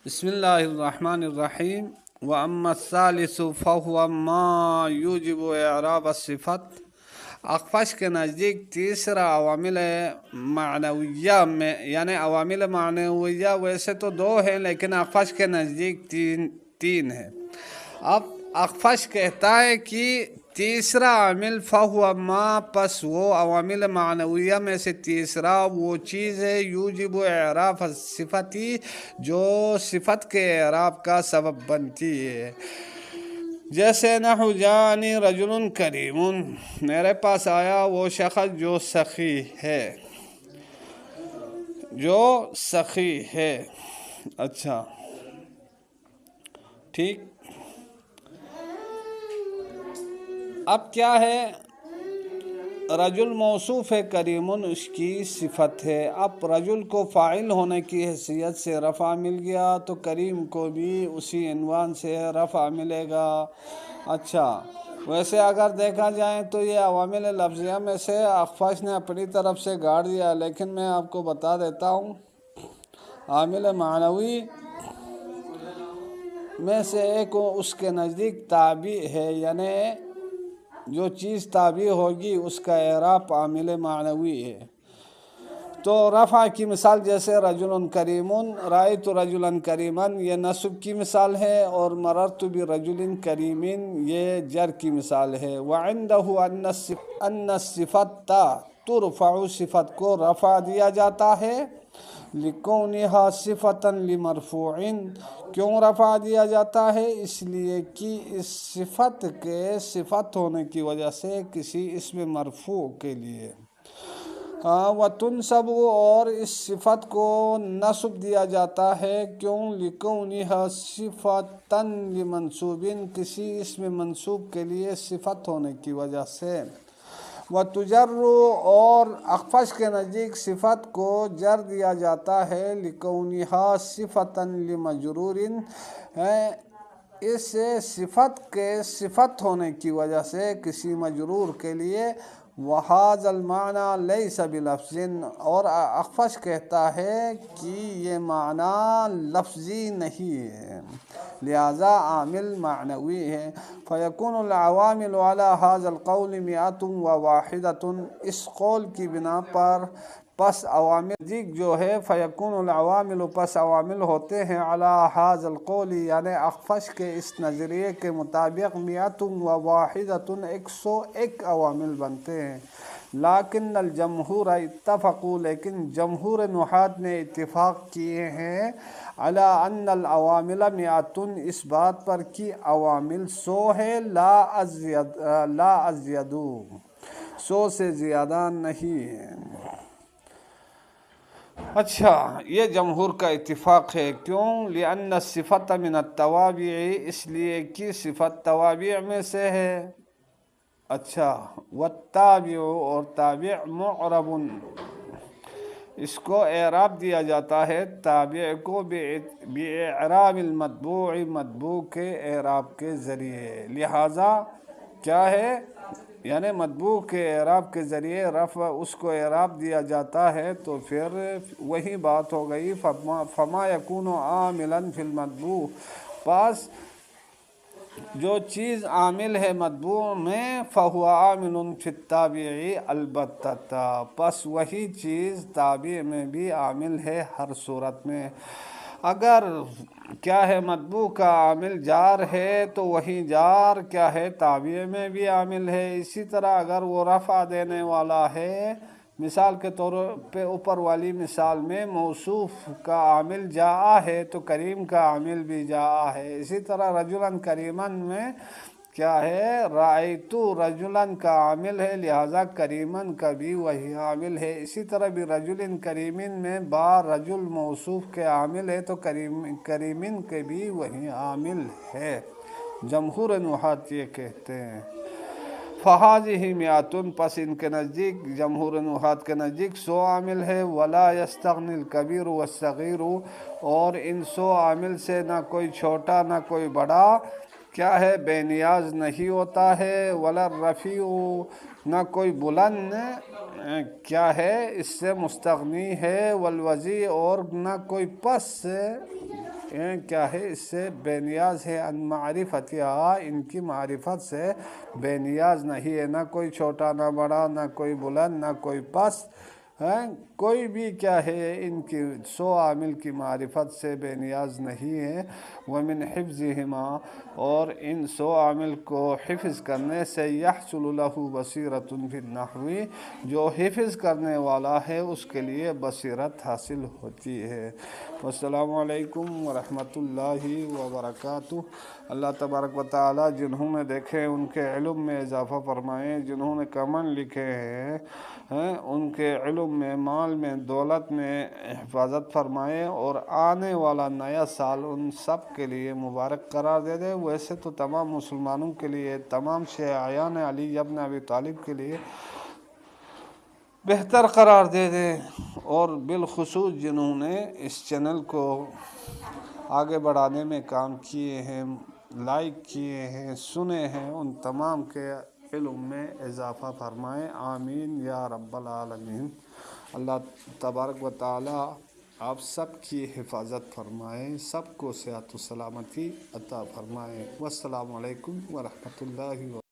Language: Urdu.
بسم اللہ الرحمن الرحیم واما الثالث فهو ما یوجب اعراب الصفت۔ اخفش کے نزدیک تیسرا عوامل معنویہ میں، یعنی عوامل معنویہ ویسے تو دو ہیں لیکن اخفش کے نزدیک تین ہے۔ اب اخفش کہتا ہے کہ تیسرا عامل فہو ما، پس وہ عوامل معنویہ میں سے تیسرا وہ چیز ہے یوجب اعراب صفتی، جو صفت کے اعراب کا سبب بنتی ہے۔ جیسے نحو جانی رجل کریم، میرے پاس آیا وہ شخص جو سخی ہے، اچھا ٹھیک۔ اب کیا ہے، رجل موصوف ہے، کریم اس کی صفت ہے۔ اب رجل کو فاعل ہونے کی حیثیت سے رفع مل گیا تو کریم کو بھی اسی عنوان سے رفع ملے گا۔ اچھا، ویسے اگر دیکھا جائے تو یہ عوامل لفظیہ میں سے اخفش نے اپنی طرف سے گاڑ دیا، لیکن میں آپ کو بتا دیتا ہوں عامل معنوی میں سے ایک اس کے نزدیک تابع ہے، یعنی جو چیز تابع ہوگی اس کا اعراب عامل معنوی ہے۔ تو رفع کی مثال جیسے رجل کریم، رأیت رجلا کریما یہ نصب کی مثال ہے، اور مررت برجل کریم یہ جر کی مثال ہے۔ وعنده ان الصفت ترفع، صفت کو رفع دیا جاتا ہے، لکونها صفتا لمرفوع، کیوں رفع دیا جاتا ہے؟ اس لیے کہ اس صفت کے صفت ہونے کی وجہ سے کسی اسم مرفوع کے لیے۔ وتنصب، اور اس صفت کو نصب دیا جاتا ہے، کیوں؟ لکونها صفتا لمنصوب، کسی اسم منصوب کے لیے صفت ہونے کی وجہ سے۔ وتجر، اور اخفش کے نزدیک صفت کو جر دیا جاتا ہے، لکونها صفتا لمجرور، اس صفت کے صفت ہونے کی وجہ سے کسی مجرور کے لیے۔ وَهَذَا الْمَعْنَى لَيْسَ بِلَفْظٍ، اور اخفش کہتا ہے کہ یہ معنی لفظی نہیں ہے، لہذا عامل معنوی ہے۔ فَيَكُونُ الْعَوَامِلُ عَلَى هَذَا الْقَوْلِ مِئَةٌ وَوَاحِدَةٌ، اس قول کی بنا پر پس عوامل جو ہے، فیکون العوامل، پس عوامل ہوتے ہیں، علی ھذا القول، یعنی اخفش کے اس نظریے کے مطابق، مئۃ و واحدۃ، 101 عوامل بنتے ہیں۔ لیکن الجمہور اتفقوا، لیکن جمہور نحات نے اتفاق کیے ہیں، علی ان العوامل مئۃ، اس بات پر کہ عوامل 100 ہے، لا ازید، 100 سے زیادہ نہیں ہے۔ اچھا، یہ جمہور کا اتفاق ہے، کیوں؟ لأن الصفت من التوابع، اس لیے کہ صفت توابع میں سے ہے۔ اچھا، والتابع، اور تابع معرب، اس کو اعراب دیا جاتا ہے تابع کو باعراب المتبوع، متبوع کے اعراب کے ذریعے۔ لہذا کیا ہے، یعنی متبوع کے اعراب کے ذریعے رفع اس کو اعراب دیا جاتا ہے، تو پھر وہی بات ہو گئی، فما یکون عاملا فی المتبوع، پس جو چیز عامل ہے متبوع میں، فہو عامل فی التابع البتہ، پس وہی چیز تابع میں بھی عامل ہے ہر صورت میں۔ اگر کیا ہے، متبوع کا عامل جار ہے تو وہی جار کیا ہے، تابع میں بھی عامل ہے۔ اسی طرح اگر وہ رفع دینے والا ہے، مثال کے طور پہ اوپر والی مثال میں موصوف کا عامل جاء ہے تو کریم کا عامل بھی جاء ہے۔ اسی طرح رجلا کریما میں کیا ہے، رأیت رجلا کا عامل ہے، لہذا کریما کا بھی وہی عامل ہے۔ اسی طرح بھی رجل کریم میں با رجل موصوف کے عامل ہے تو کریمن کے بھی وہی عامل ہے۔ جمہور نحات یہ کہتے ہیں۔ فَهَذِهِ مِئَةٌ، پس ان کے نزدیک، جمہور نحات کے نزدیک 100 عامل ہے۔ وَلَا يَسْتَغْنِي الْكَبِيرُ وَالصَّغِيرُ، اور ان 100 عامل سے نہ کوئی چھوٹا نہ کوئی بڑا کیا ہے، بے نیاز نہیں ہوتا ہے۔ وَلَا الرَّفِيعُ، نہ کوئی بلند کیا ہے اس سے مستغنی ہے۔ والوضیع، اور نہ کوئی پس کیا ہے، اس سے بے نیاز ہے، ان معرفتها، ان کی معرفت سے بے نیاز نہیں ہے، نہ کوئی چھوٹا نہ بڑا، نہ کوئی بلند نہ کوئی پست، کوئی بھی کیا ہے ان کی 100 عامل کی معرفت سے بے نیاز نہیں ہے۔ ومن حفظہما، اور ان 100 عامل کو حفظ کرنے سے یحصل له بصیرۃ فی النحو، جو حفظ کرنے والا ہے اس کے لیے بصیرت حاصل ہوتی ہے۔ والسلام علیکم ورحمۃ اللہ وبرکاتہ۔ اللہ تبارک و تعالی جنہوں نے دیکھے ان کے علم میں اضافہ فرمائے، جنہوں نے کمنٹ لکھے ہیں ان کے علم میں، مال میں، دولت میں حفاظت فرمائے، اور آنے والا نیا سال ان سب کے لیے مبارک قرار دے دے۔ ویسے تو تمام مسلمانوں کے لیے، تمام شیعیان علی ابن ابی طالب کے لیے بہتر قرار دے دے، اور بالخصوص جنہوں نے اس چینل کو آگے بڑھانے میں کام کیے ہیں، لائک کیے ہیں، سنے ہیں، ان تمام کے علم میں اضافہ فرمائیں، آمین یا رب العالمین۔ اللہ تبارک و تعالی آپ سب کی حفاظت فرمائیں، سب کو صحت و سلامتی عطا فرمائیں۔ والسلام علیکم ورحمۃ اللہ وبرکاتہ۔